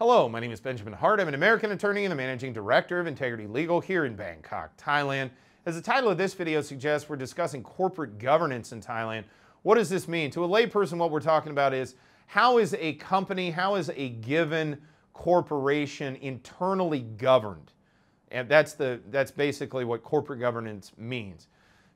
Hello, my name is Benjamin Hart. I'm an American attorney and the Managing Director of Integrity Legal here in Bangkok, Thailand. As the title of this video suggests, we're discussing corporate governance in Thailand. What does this mean? To a layperson, what we're talking about is how is a company, how is a given corporation internally governed? And that's basically what corporate governance means.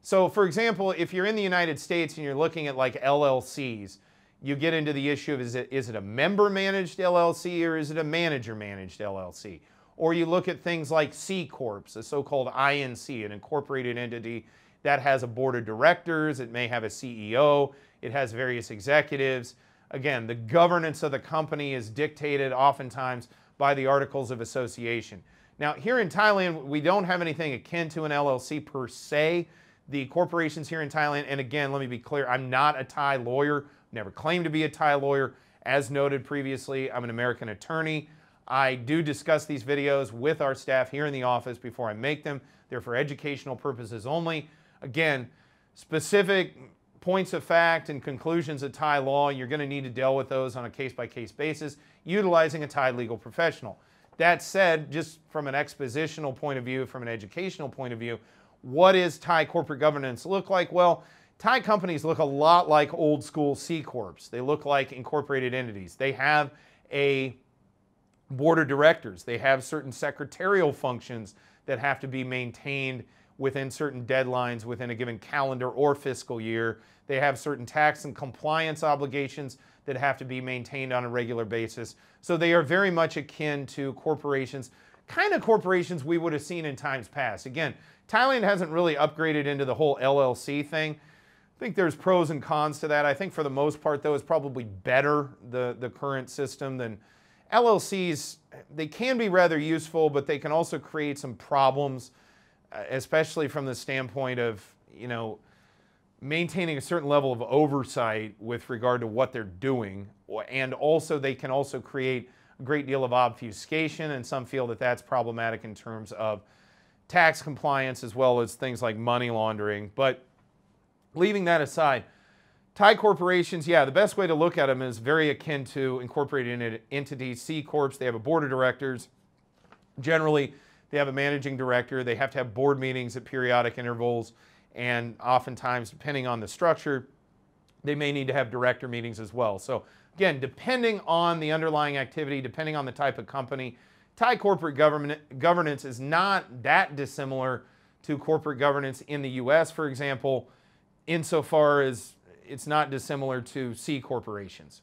So for example, if you're in the United States and you're looking at like LLCs, you get into the issue of is it a member-managed LLC or is it a manager-managed LLC? Or you look at things like C Corps, a so-called INC, an incorporated entity that has a board of directors, it may have a CEO, it has various executives. Again, the governance of the company is dictated oftentimes by the Articles of Association. Now, here in Thailand, we don't have anything akin to an LLC per se. The corporations here in Thailand, and again, let me be clear, I'm not a Thai lawyer, never claimed to be a Thai lawyer. As noted previously, I'm an American attorney. I do discuss these videos with our staff here in the office before I make them. They're for educational purposes only. Again, specific points of fact and conclusions of Thai law, you're going to need to deal with those on a case-by-case basis, utilizing a Thai legal professional. That said, just from an expositional point of view, from an educational point of view, what does Thai corporate governance look like? Well, Thai companies look a lot like old school C Corps. They look like incorporated entities. They have a board of directors. They have certain secretarial functions that have to be maintained within certain deadlines within a given calendar or fiscal year. They have certain tax and compliance obligations that have to be maintained on a regular basis. So they are very much akin to corporations, kind of corporations we would have seen in times past. Again, Thailand hasn't really upgraded into the whole LLC thing. I think there's pros and cons to that. I think for the most part, though, it's probably better, the current system, than LLCs. They can be rather useful, but they can also create some problems, especially from the standpoint of, you know, maintaining a certain level of oversight with regard to what they're doing. And also, they can also create a great deal of obfuscation, and some feel that that's problematic in terms of tax compliance as well as things like money laundering. But leaving that aside, Thai corporations, yeah, the best way to look at them is very akin to incorporated entities, C Corps. They have a board of directors. Generally, they have a managing director. They have to have board meetings at periodic intervals. And oftentimes, depending on the structure, they may need to have director meetings as well. So again, depending on the underlying activity, depending on the type of company, Thai corporate governance is not that dissimilar to corporate governance in the US, for example, insofar as it's not dissimilar to C corporations.